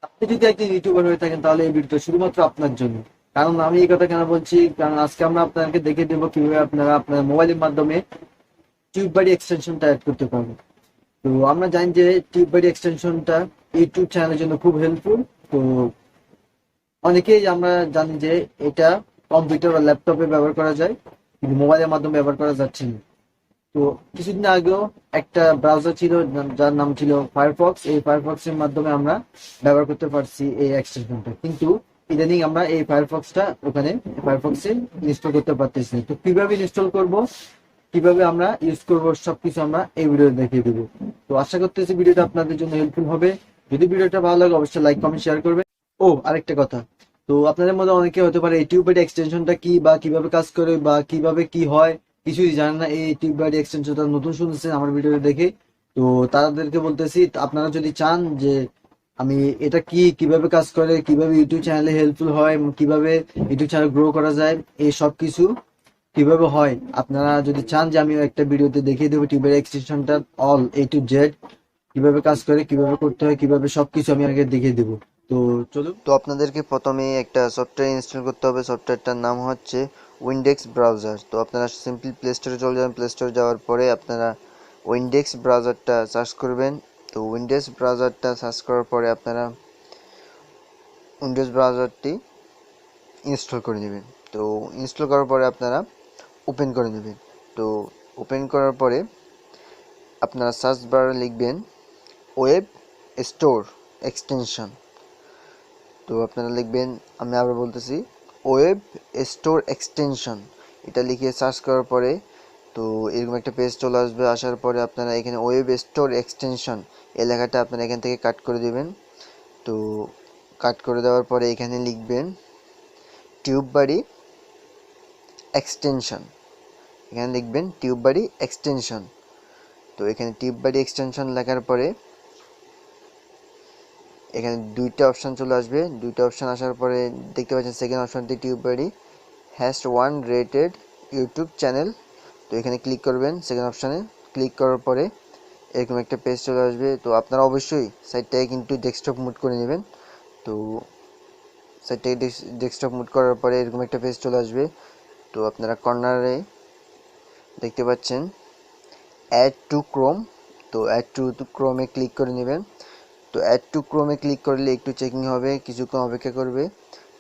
আপনি যদি একজন ইউটিউবার হয়ে থাকেন তাহলে এই ভিডিওটা শুধুমাত্র আপনার জন্য। কারণ আমি এই কথা কেন বলছি, কারণ আজকে আমরা আপনাদেরকে দেখিয়ে দেবো কিভাবে আপনারা আপনার মোবাইলের মাধ্যমে টিউববাড়ি এক্সটেনশনটা অ্যাড করতে পারবেন। তো আমরা জানি যে টিউববাড়ি এক্সটেনশনটা ইউটিউব চ্যানেলের জন্য খুব হেল্পফুল। তো অনেকেই আমরা জানি যে এটা কম্পিউটার বা ল্যাপটপে ব্যবহার করা যায়, কিন্তু মোবাইলের মাধ্যমে ব্যবহার করা যাচ্ছে না। তো কিছুদিন আগেও একটা ব্রাউজার ছিল যার নাম ছিল ফায়ারফক্স। এই ফায়ারফক্স এর মাধ্যমে আমরা ব্যবহার করতে পারছি এই এক্সটেনশনটা, কিন্তু ইদানিং আমরা এই ফায়ারফক্সটা ওখানে ফায়ারফক্সে ইনস্টল করতে পারতেছি না। তো কিভাবে ইনস্টল করব, কিভাবে আমরা ইউজ করব, সবকিছু আমরা এই ভিডিওতে দেখিয়ে দেবো। তো আশা করতেছি ভিডিওটা আপনাদের জন্য হেল্পফুল হবে। যদি ভিডিওটা ভালো লাগে অবশ্যই লাইক কমেন্ট শেয়ার করবেন। ও আরেকটা কথা, তো আপনাদের মধ্যে অনেকে হতে পারে এই টিউববাইট এক্সটেনশনটা কি বা কিভাবে কাজ করে বা কিভাবে কি হয় কিছুই জানেন না। এই টিউববাইট এক্সটেনশনটা নতুন শুনছেন আমার ভিডিও দেখে। তো তাদেরকে বলতেছি, আপনারা যদি চান যে আমি এটা কি কিভাবে কাজ করে, কিভাবে ইউটিউব চ্যানেলে হেল্পফুল হয়, কিভাবে ইউটিউব চ্যানেল গ্রো করা যায়, এই সব কিছু কিভাবে হয়, আপনারা যদি চান যে আমি একটা ভিডিওতে দেখিয়ে দেবো টিউবের এক্সটেনশনটা অল A to Z কিভাবে কাজ করে, কিভাবে করতে হয়, কিভাবে সবকিছু আমি আগে দেখিয়ে দেবো। তো চলুন। তো আপনাদেরকে প্রথমে একটা সফটওয়্যার ইনস্টল করতে হবে। সফটওয়্যারটার নাম হচ্ছে উইন্ডেক্স ব্রাউজার। তো আপনারা সিম্পলি প্লে স্টোরে চলে যাবেন। প্লে স্টোরে যাওয়ার পরে আপনারা উইন্ডেক্স ব্রাউজারটা সার্চ করবেন। তো উইন্ডোজ ব্রাউজারটা সার্চ করার পরে আপনারা উইন্ডোজ ব্রাউজারটি ইনস্টল করে নেবেন। তো ইনস্টল করার পরে আপনারা ওপেন করে নেবেন। তো ওপেন করার পরে আপনারা সার্চ বারে লিখবেন ওয়েব স্টোর এক্সটেনশন। তো আপনারা লিখবেন, আমি আবার বলতেছি, ওয়েব স্টোর এক্সটেনশন। এটা লিখে সার্চ করার পরে তো এরকম একটা পেজ চলে আসবে। আসার পরে আপনারা এখানে ওয়েব স্টোর এক্সটেনশন এই লেখাটা আপনারা এখান থেকে কাট করে দেবেন। তো কাট করে দেওয়ার পরে এখানে লিখবেন টিউববাড়ি এক্সটেনশন। এখানে লিখবেন টিউববাড়ি এক্সটেনশন। তো এখানে টিউববাড়ি এক্সটেনশন লেখার পরে এখানে দুইটা অপশান চলে আসবে। দুইটা অপশান আসার পরে দেখতে পাচ্ছেন সেকেন্ড অপশানটি টিউববাড়ি has one rated YouTube channel. তো এখানে ক্লিক করবেন সেকেন্ড অপশানে। ক্লিক করার পরে এরকম একটা পেজ চলে আসবে। তো আপনারা অবশ্যই সাইটটাকে কিন্তু ডেস্কটপ মুড করে নেবেন। তো সাইটটাকে ডেস্কটপ মুড করার পরে এরকম একটা পেজ চলে আসবে। তো আপনারা কর্নারে দেখতে পাচ্ছেন অ্যাড টু ক্রোম। তো অ্যাড টু ক্রোমে ক্লিক করে নেবেন। তো অ্যাড টু ক্রোমে ক্লিক করলে একটু চেকিং হবে, কিছুক্ষণ অপেক্ষা করবে।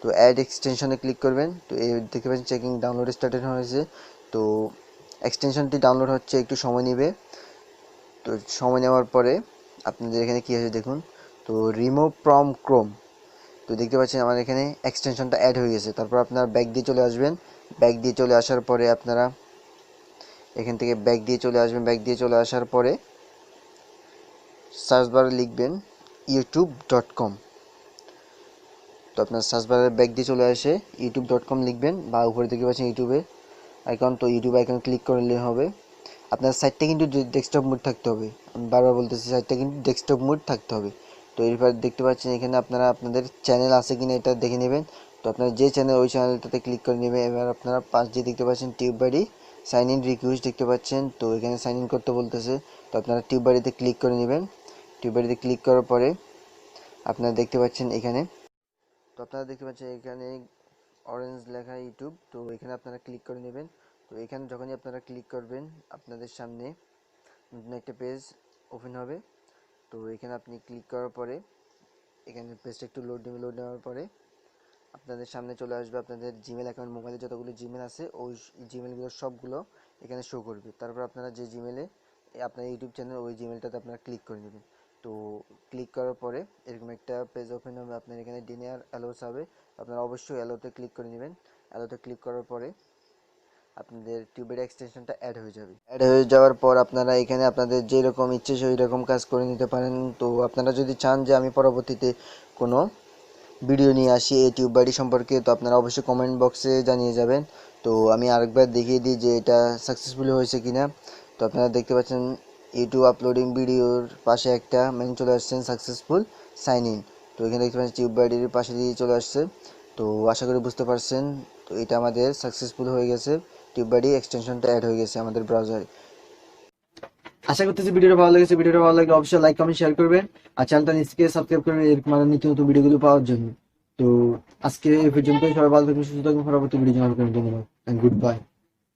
তো অ্যাড এক্সটেনশনে ক্লিক করবেন। তো এই দেখতে পাচ্ছেন চেকিং ডাউনলোড স্টার্টেড হয়েছে। তো এক্সটেনশনটি ডাউনলোড হচ্ছে, একটু সময় নেবে। তো সময় নেওয়ার পরে আপনাদের এখানে কী আছে দেখুন। তো রিমুভ ফ্রম ক্রোম। তো দেখতে পাচ্ছেন আমার এখানে এক্সটেনশনটা অ্যাড হয়ে গেছে। তারপর আপনারা ব্যাক দিয়ে চলে আসবেন। ব্যাক দিয়ে চলে আসার পরে আপনারা এখান থেকে ব্যাক দিয়ে চলে আসবেন। ব্যাক দিয়ে চলে আসার পরে সার্চ বারে লিখবেন youtube.com। তো আপনার সার্চ বারে ব্যাক দিয়ে চলে আসে youtube.com লিখবেন, বা উপরে দেখতে পাচ্ছেন ইউটিউবে আইকন। তো ইউটিউব আইকন ক্লিক করলে হবে। আপনার সাইটটা কিন্তু ডেস্কটপ মোড থাকতে হবে। আমি বারবার বলতেছি, সাইটটা কিন্তু ডেস্কটপ মোড থাকতে হবে। তো এরপর দেখতে পাচ্ছেন এখানে আপনারা আপনাদের চ্যানেল আছে কিনা এটা দেখে নেবেন। তো আপনার যে চ্যানেল ওই চ্যানেলটাতে ক্লিক করে নেবেন। এবার আপনারা পাশ দিয়ে দেখতে পাচ্ছেন টিউববাড়ি সাইন ইন রিকোয়েস্ট দেখতে পাচ্ছেন। তো এখানে সাইন ইন করতে বলতেছে। তো আপনারা টিউববাড়িতে ক্লিক করে নেবেন। টিউববাড়িতে ক্লিক করার পরে আপনারা দেখতে পাচ্ছেন এখানে, তো আপনারা দেখতে পাচ্ছেন এখানে অরেঞ্জ লেখা ইউটিউব। তো এখানে আপনারা ক্লিক করে নেবেন। তো এখানে যখনই আপনারা ক্লিক করবেন আপনাদের সামনে নতুন একটা পেজ ওপেন হবে। তো এখানে আপনি ক্লিক করার পরে এখানে পেজটা একটু লোড নেবে। লোড নেওয়ার পরে আপনাদের সামনে চলে আসবে আপনাদের জিমেল অ্যাকাউন্ট। মোবাইলে যতগুলো জিমেল আছে ওই জিমেলগুলো সবগুলো এখানে শো করবে। তারপর আপনারা যে জিমেলে আপনার ইউটিউব চ্যানেল ওই জিমেলটাতে আপনারা ক্লিক করে নেবেন। তো ক্লিক করার পরে এরকম একটা পেজ ওপেন হবে। আপনার এখানে ডিনার অ্যালোস হবে। আপনারা অবশ্যই অ্যালোতে ক্লিক করে নেবেন। অ্যালোতে ক্লিক করার পরে আপনাদের টিউবের এক্সটেনশনটা অ্যাড হয়ে যাবে। অ্যাড হয়ে যাওয়ার পর আপনারা এখানে আপনাদের যেরকম ইচ্ছে সেই রকম কাজ করে নিতে পারেন। তো আপনারা যদি চান যে আমি পরবর্তীতে কোনো ভিডিও নিয়ে আসি এই টিউববাড়ি সম্পর্কে, তো আপনারা অবশ্যই কমেন্ট বক্সে জানিয়ে যাবেন। তো আমি আরেকবার দেখিয়ে দিই যে এটা সাকসেসফুলি হয়েছে কিনা। তো আপনারা দেখতে পাচ্ছেন ইউটিউব আপলোডিং ভিডিওর পাশে একটা মেনু চলে আসছেন সাকসেসফুল সাইন ইন। তো এখানে দেখতে পাচ্ছেন টিউববাড়ির পাশে দিয়ে চলে আসছে। তো আশা করি বুঝতে পারছেন। তো এটা আমাদের সাকসেসফুল হয়ে গেছে, টিউববাড়ি এক্সটেনশনটা অ্যাড হয়ে গেছে আমাদের ব্রাউজারে। আশা করতেছি ভিডিওটা ভালো লেগেছে। ভিডিওটা ভালো লাগলে অবশ্যই লাইক কমেন্ট শেয়ার করবেন, আর চ্যানেলটা নিচকে সাবস্ক্রাইব করবেন এরকম আরো নিত্য নতুন ভিডিওগুলো পাওয়ার জন্য। তো আজকে এই পর্যন্তই, সবাই ভালো থাকবেন, সুস্থ থাকবেন, পরবর্তী ভিডিও জন্য ধন্যবাদ, গুড বাই।